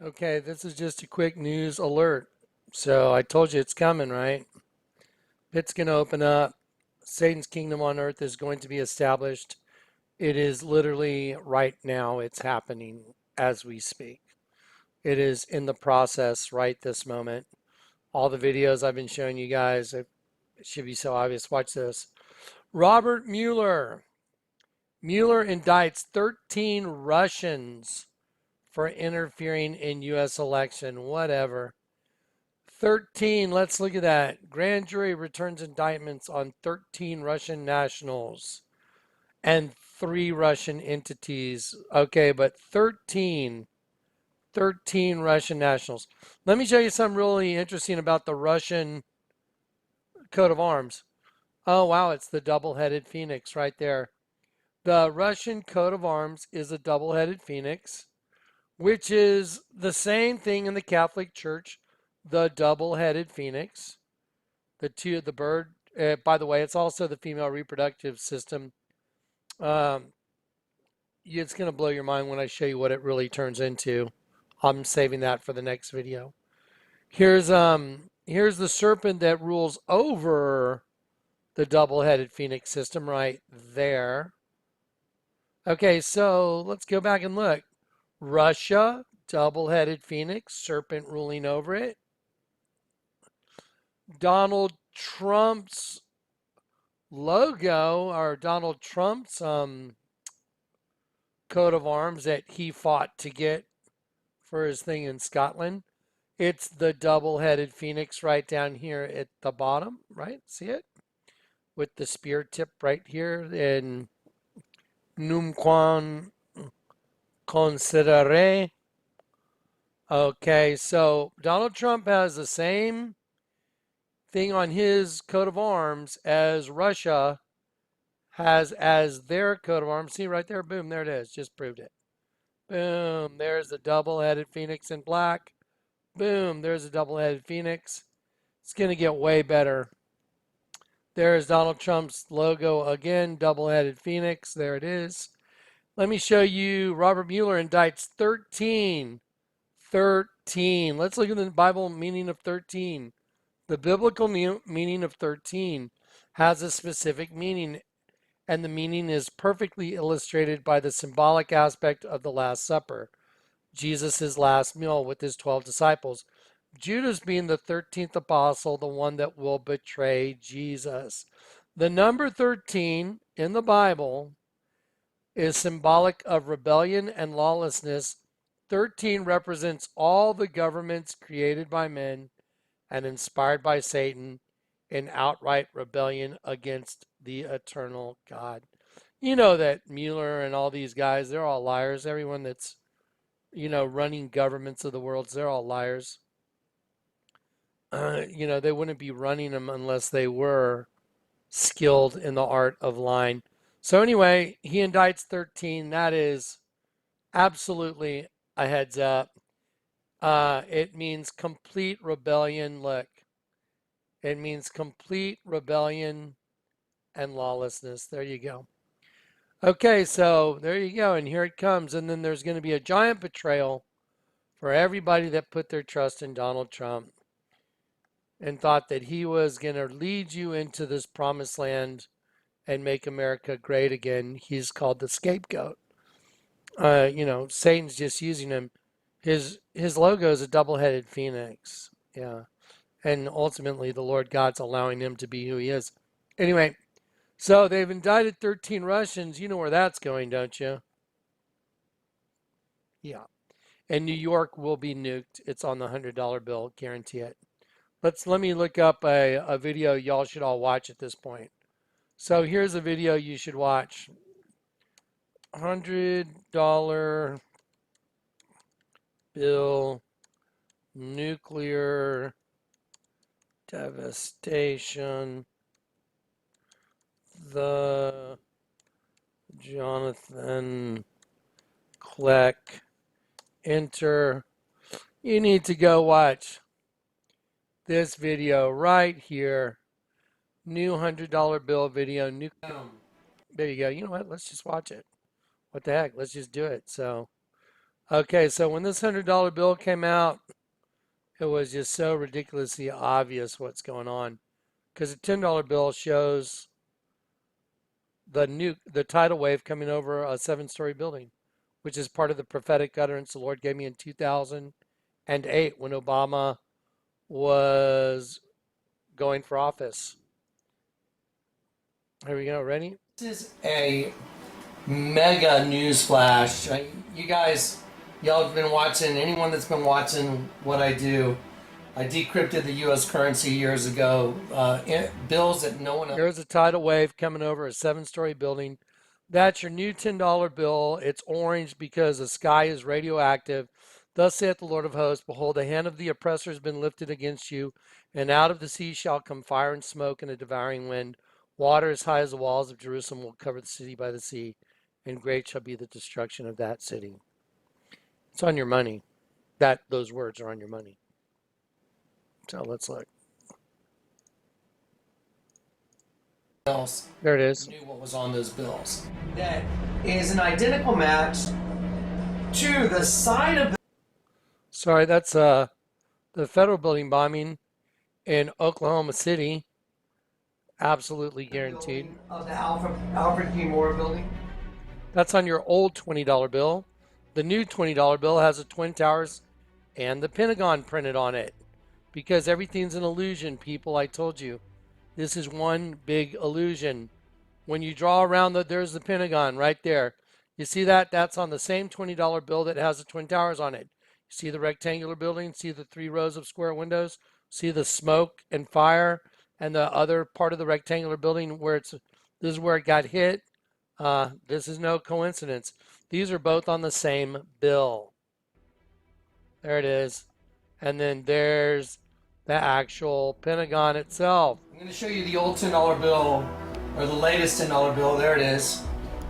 Okay, this is just a quick news alert. So I told you it's coming, right? Pit's going to open up. Satan's kingdom on earth is going to be established. It is literally right now, it's happening as we speak. It is in the process right this moment. All the videos I've been showing you guys, it should be so obvious. Watch this. Robert Mueller. Mueller indicts 13 Russians for interfering in U.S. election. Whatever. 13, let's look at that. Grand jury returns indictments on 13 Russian nationals and 3 Russian entities. Okay, but 13 Russian nationals. Let me show you something really interesting about the Russian coat of arms. Oh, wow, it's the double-headed phoenix right there. The Russian coat of arms is a double-headed phoenix, which is the same thing in the Catholic Church, the double-headed phoenix. The bird. By the way, it's also the female reproductive system. Um, it's going to blow your mind when I show you what it really turns into. I'm saving that for the next video. Here's the serpent that rules over the double-headed phoenix system right there. Okay, so let's go back and look. Russia, double-headed phoenix, serpent ruling over it. Donald Trump's logo, or Donald Trump's coat of arms that he fought to get for his thing in Scotland. It's the double-headed phoenix right down here at the bottom, right? See it? With the spear tip right here in Numquam Considere. Okay, so Donald Trump has the same thing on his coat of arms as Russia has as their coat of arms. See right there? Boom, there it is. Just proved it. Boom, there's the double-headed phoenix in black. Boom, there's a double-headed phoenix. It's going to get way better. There's Donald Trump's logo again, double-headed phoenix. There it is. Let me show you. Robert Mueller indicts 13. 13. Let's look at the Bible meaning of 13. The biblical meaning of 13 has a specific meaning, and the meaning is perfectly illustrated by the symbolic aspect of the Last Supper, Jesus' last meal with his 12 disciples. Judas being the 13th apostle, the one that will betray Jesus. The number 13 in the Bible is symbolic of rebellion and lawlessness. 13 represents all the governments created by men and inspired by Satan in outright rebellion against the eternal God. You know that Mueller and all these guys, they're all liars. Everyone that's, running governments of the world, they're all liars. They wouldn't be running them unless they were skilled in the art of lying. So anyway, he indicts 13. That is absolutely a heads up. It means complete rebellion. Look, it means complete rebellion and lawlessness. There you go. Okay, so there you go. And here it comes. And then there's going to be a giant betrayal for everybody that put their trust in Donald Trump and thought that he was going to lead you into this promised land and make America great again. He's called the scapegoat. Satan's just using him. His logo is a double-headed phoenix. Yeah. And ultimately the Lord God's allowing him to be who he is. Anyway, so they've indicted 13 Russians. You know where that's going, don't you? Yeah. And New York will be nuked. It's on the $100 bill, guarantee it. Let me look up a video y'all should all watch at this point. So here's a video you should watch. $100 bill, nuclear devastation, the Jonathan Kleck, enter. You need to go watch this video right here. New $100 bill video. There you go. You know what? Let's just watch it. What the heck? Let's just do it. So, Okay, so when this $100 bill came out, it was just so ridiculously obvious what's going on. Because the $10 bill shows the tidal wave coming over a 7-story building, which is part of the prophetic utterance the Lord gave me in 2008 when Obama was going for office. Here we go. Ready? This is a mega news flash. You guys, y'all have been watching, anyone that's been watching what I do, I decrypted the U.S. currency years ago. Bills that no one else. There's a tidal wave coming over a 7-story building. That's your new $10 bill. It's orange because the sky is radioactive. Thus saith the Lord of hosts, behold, the hand of the oppressor has been lifted against you, and out of the sea shall come fire and smoke and a devouring wind. Water as high as the walls of Jerusalem will cover the city by the sea, and great shall be the destruction of that city. It's on your money. Those words are on your money. So let's look. There it is. Knew what was on those bills. That is an identical match to the side of the. Sorry, that's the federal building bombing in Oklahoma City. Absolutely guaranteed. Of the Alfred P. Moore building. That's on your old $20 bill. The new $20 bill has the Twin Towers and the Pentagon printed on it. Because everything's an illusion, people. I told you. This is one big illusion. When you draw around there's the Pentagon right there. You see that? That's on the same $20 bill that has the Twin Towers on it. You see the rectangular building? See the 3 rows of square windows? See the smoke and fire and the other part of the rectangular building where this is where it got hit? This is no coincidence. These are both on the same bill. There it is. And then there's the actual Pentagon itself. I'm going to show you the old $10 bill, or the latest $10 bill. There it is.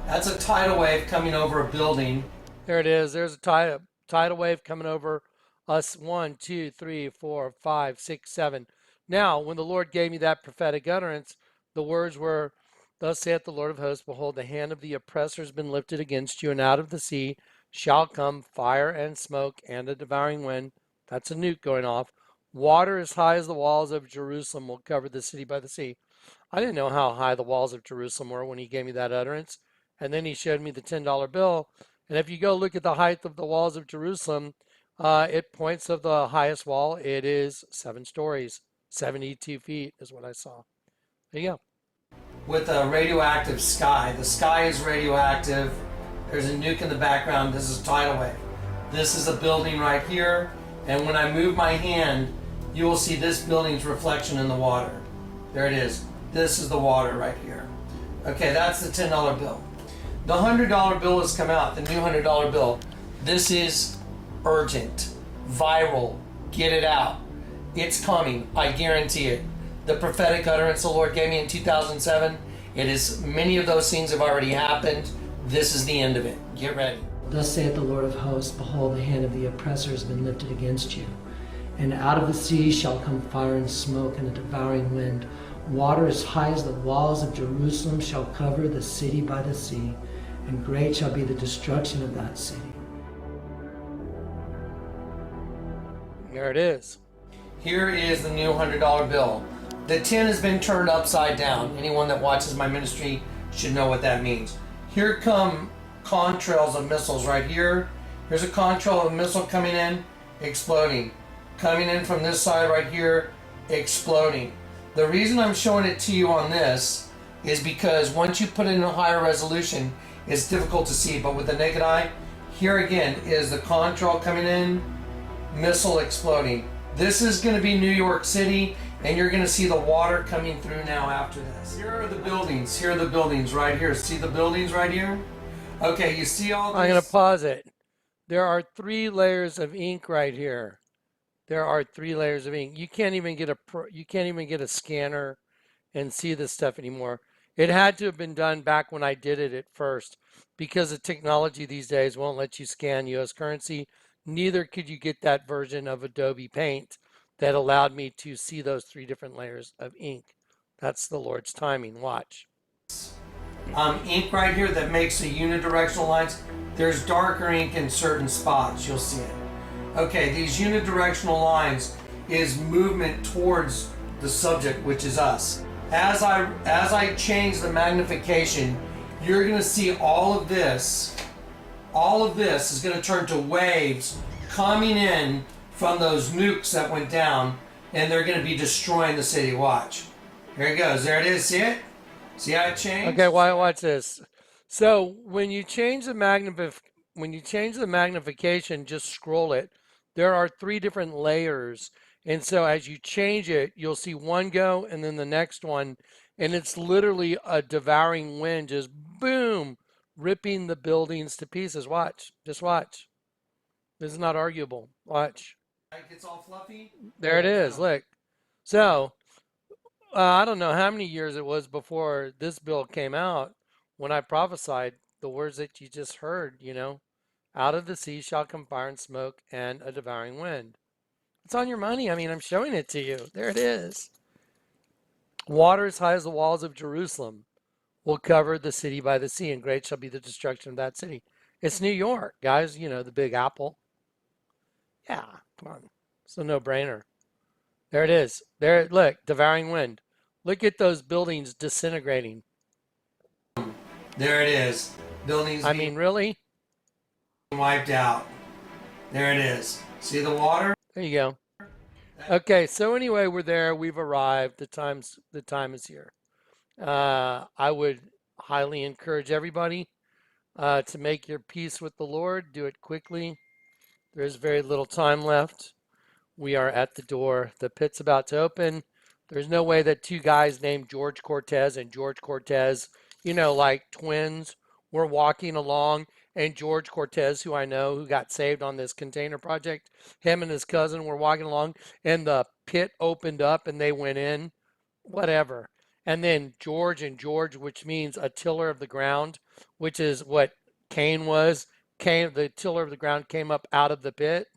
That's a tidal wave coming over a building. There it is. There's a tidal wave coming over us. 1, 2, 3, 4, 5, 6, 7. Now, when the Lord gave me that prophetic utterance, the words were, thus saith the Lord of hosts, behold, the hand of the oppressor has been lifted against you, and out of the sea shall come fire and smoke and a devouring wind. That's a nuke going off. Water as high as the walls of Jerusalem will cover the city by the sea. I didn't know how high the walls of Jerusalem were when he gave me that utterance. And then he showed me the $10 bill. And if you go look at the height of the walls of Jerusalem, it points of the highest wall. It is 7 stories. 72 feet is what I saw. There you go. With a radioactive sky. The sky is radioactive. There's a nuke in the background. This is a tidal wave. This is a building right here. And when I move my hand, you will see this building's reflection in the water. There it is. This is the water right here. Okay, that's the $10 bill. The $100 bill has come out, the new $100 bill. This is urgent, viral, get it out. It's coming, I guarantee it. The prophetic utterance the Lord gave me in 2007, many of those things have already happened. This is the end of it. Get ready. Thus saith the Lord of hosts, behold, the hand of the oppressor has been lifted against you. And out of the sea shall come fire and smoke and a devouring wind. Water as high as the walls of Jerusalem shall cover the city by the sea, and great shall be the destruction of that city. There it is. Here is the new $100 bill. The 10 has been turned upside down. Anyone that watches my ministry should know what that means. Here come contrails of missiles right here. Here's a contrail of a missile coming in, exploding. Coming in from this side right here, exploding. The reason I'm showing it to you on this is because once you put it in a higher resolution, it's difficult to see, but with the naked eye, here again is the contrail coming in, missile exploding. This is going to be New York City, and you're going to see the water coming through now after this. Here are the buildings. Here are the buildings right here. See the buildings right here? Okay, you see all this? I'm going to pause it. There are 3 layers of ink right here. There are 3 layers of ink. You can't even get a scanner and see this stuff anymore. It had to have been done back when I did it at first, because the technology these days won't let you scan US currency. Neither could you get that version of Adobe Paint that allowed me to see those 3 different layers of ink. That's the Lord's timing. Watch. Ink right here that makes the unidirectional lines. There's darker ink in certain spots. You'll see it. Okay, these unidirectional lines is movement towards the subject, which is us. As I change the magnification, you're going to see all of this. All of this is going to turn to waves coming in from those nukes that went down, and they're going to be destroying the city. Watch. Here it goes. There it is. See it? See how it changed? Okay, watch this. So when you change the magnification, just scroll it. There are three different layers. And so as you change it, you'll see one go and then the next one. And it's literally a devouring wind, just boom, ripping the buildings to pieces. Watch. Just watch. This is not arguable. Watch. Like it's all fluffy? There it is. Look. So I don't know how many years it was before this bill came out when I prophesied the words that you just heard, out of the sea shall come fire and smoke and a devouring wind. It's on your money. I mean, I'm showing it to you. There it is. Water as high as the walls of Jerusalem will cover the city by the sea, and great shall be the destruction of that city. It's New York, guys, the Big Apple. Yeah, come on. It's a no-brainer. There it is. There, look, devouring wind. Look at those buildings disintegrating. There it is. Buildings I mean, really? wiped out. There it is. See the water? There you go. Okay, so anyway, we're there. We've arrived. The time is here. I would highly encourage everybody to make your peace with the Lord. Do it quickly. There's very little time left. We are at the door. The pit's about to open. There's no way that two guys named George Cortez and George Cortez, like twins, were walking along, and George Cortez, who I know, who got saved on this container project, him and his cousin were walking along, and the pit opened up and they went in, whatever. And then George and George, which means a tiller of the ground, which is what Cain was. Cain, the tiller of the ground, came up out of the pit.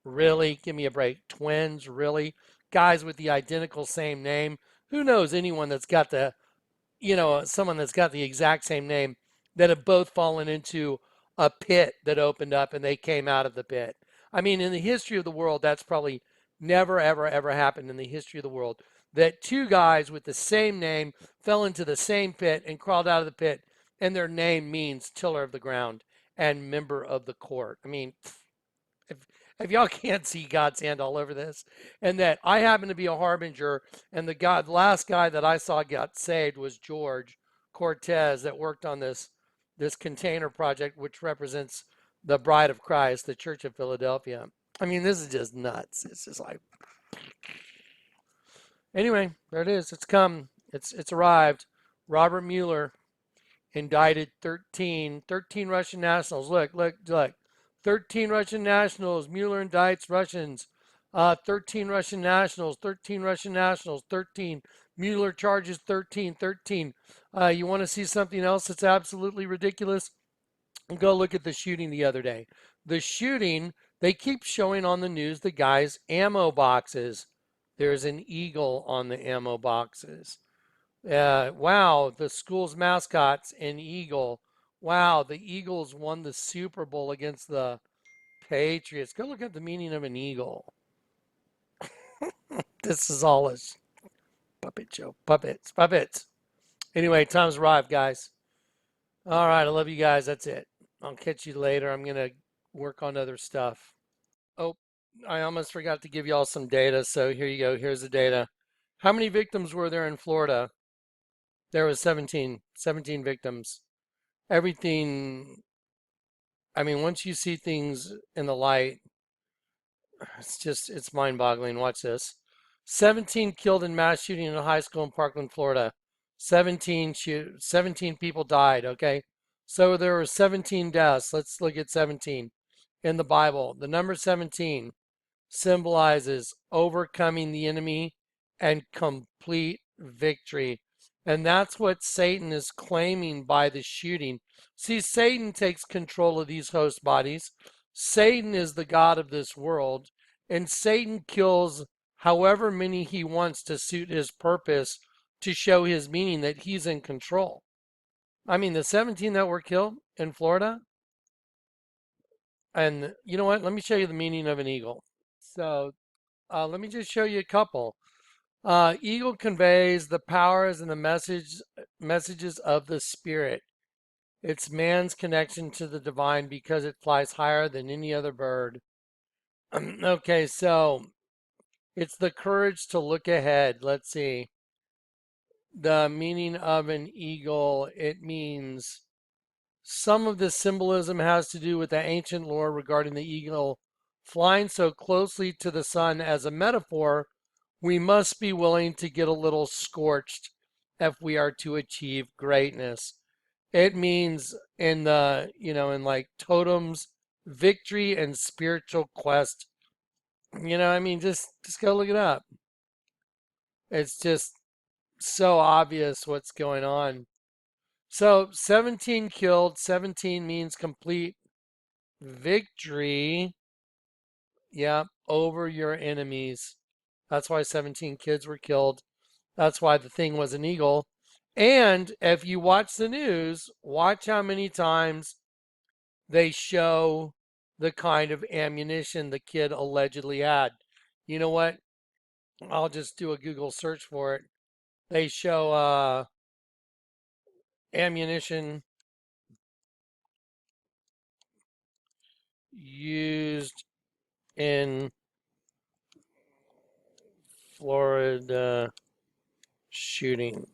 Really? Give me a break. Twins? Really? Guys with the identical same name. Who knows anyone that's got someone that's got the exact same name that have both fallen into a pit that opened up and they came out of the pit? I mean, in the history of the world, that's probably never, ever, ever happened in the history of the world that two guys with the same name fell into the same pit and crawled out of the pit, and their name means tiller of the ground and member of the court. I mean, if, if y'all can't see God's hand all over this, and that I happen to be a harbinger, and the last guy that I saw got saved was George Cortez that worked on this container project, which represents the bride of Christ, the Church of Philadelphia. I mean, this is just nuts. It's just like, anyway, there it is. It's come. It's arrived. Robert Mueller indicted 13 Russian nationals. Look. 13 Russian nationals. Mueller indicts Russians. 13 Russian nationals. 13 Russian nationals. 13. Mueller charges 13. You want to see something else that's absolutely ridiculous? Go look at the shooting the other day. The shooting, they keep showing on the news the guy's ammo boxes. There's an eagle on the ammo boxes. Wow, the school's mascot's an eagle. Wow, the Eagles won the Super Bowl against the Patriots. Go look at the meaning of an eagle. This is all a puppet show. Puppets. Anyway, time's arrived, guys. All right, I love you guys. That's it. I'll catch you later. I'm going to work on other stuff. Oh, I almost forgot to give y'all some data. So here you go. Here's the data. How many victims were there in Florida? There was 17 victims. Everything, I mean, once you see things in the light, it's mind-boggling. Watch this. 17 killed in mass shooting in a high school in Parkland, Florida. 17 people died, okay? So there were 17 deaths. Let's look at 17 in the Bible. The number 17 symbolizes overcoming the enemy and complete victory. And that's what Satan is claiming by the shooting. See, Satan takes control of these host bodies. Satan is the God of this world, and Satan kills however many he wants to suit his purpose to show his meaning that he's in control. I mean, the 17 that were killed in Florida, And you know what? Let me show you the meaning of an eagle. So let me just show you a couple. Eagle conveys the powers and the messages of the spirit. It's man's connection to the divine because it flies higher than any other bird. Okay, so it's the courage to look ahead. Let's see. The meaning of an eagle, it means some of the symbolism has to do with the ancient lore regarding the eagle flying so closely to the sun. As a metaphor, we must be willing to get a little scorched if we are to achieve greatness. It means in the, in like totems, victory and spiritual quest. I mean, just go look it up. It's just so obvious what's going on. So 17 killed, 17 means complete victory, yeah, over your enemies. That's why 17 kids were killed. That's why the thing was an eagle. And if you watch the news, watch how many times they show the kind of ammunition the kid allegedly had. You know what? I'll just do a Google search for it. They show ammunition used in Florida shooting.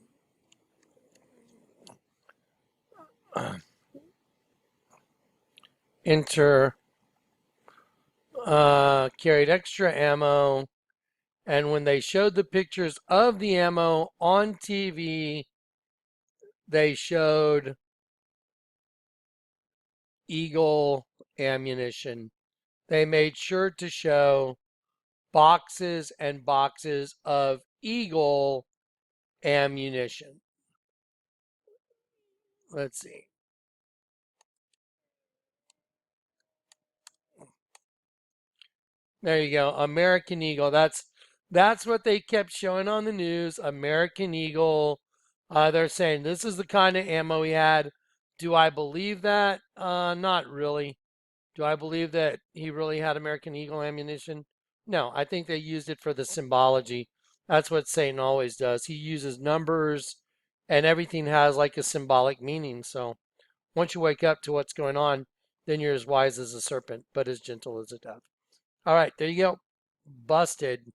Enter carried extra ammo, and when they showed the pictures of the ammo on TV, they showed Eagle ammunition. They made sure to show boxes and boxes of Eagle ammunition. Let's see. There you go. American Eagle. That's what they kept showing on the news. American Eagle. They're saying this is the kind of ammo he had. Do I believe that? Not really. Do I believe that he really had American Eagle ammunition? No, I think they used it for the symbology. That's what Satan always does. He uses numbers and everything has like a symbolic meaning. So once you wake up to what's going on, then you're as wise as a serpent, but as gentle as a dove. All right, there you go. Busted.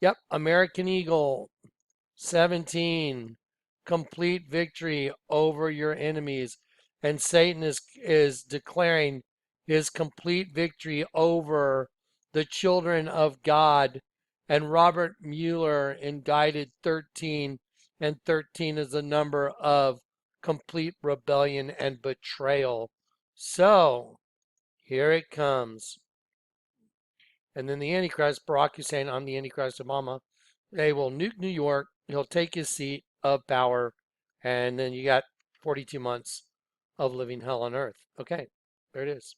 Yep, American Eagle 17. Complete victory over your enemies. And Satan is declaring his complete victory over the children of God. And Robert Mueller indicted 13, and 13 is the number of complete rebellion and betrayal. So here it comes. And then the Antichrist, Barack Hussein, I'm the Antichrist Obama. They will nuke New York. He'll take his seat of power. And then you got 42 months of living hell on earth. Okay, there it is.